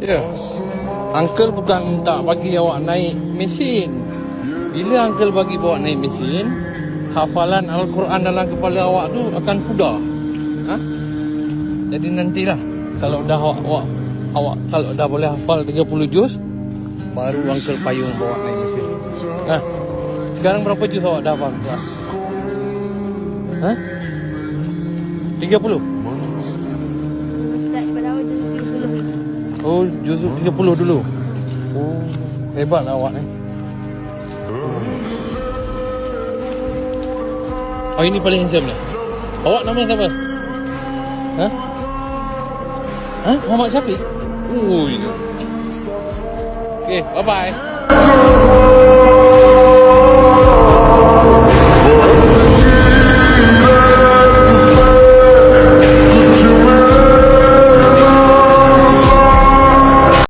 Ya. Uncle bukan minta bagi awak naik mesin. Bila uncle bagi bawa naik mesin, hafalan Al-Quran dalam kepala awak tu akan pudar. Ha? Jadi nantilah kalau dah awak kalau dah boleh hafal 30 juz, baru uncle payung bawa naik mesin. Ha? Sekarang berapa juz awak dah hafal? Ha? 30? Start pada awal juz 30. Oh, juz 30 dulu. Oh, hebatlah awak ni. Oh, ini paling handsome ni. Awak nama siapa? Ha? Ha? Muhammad Syafiq? Ui. Okay, bye-bye.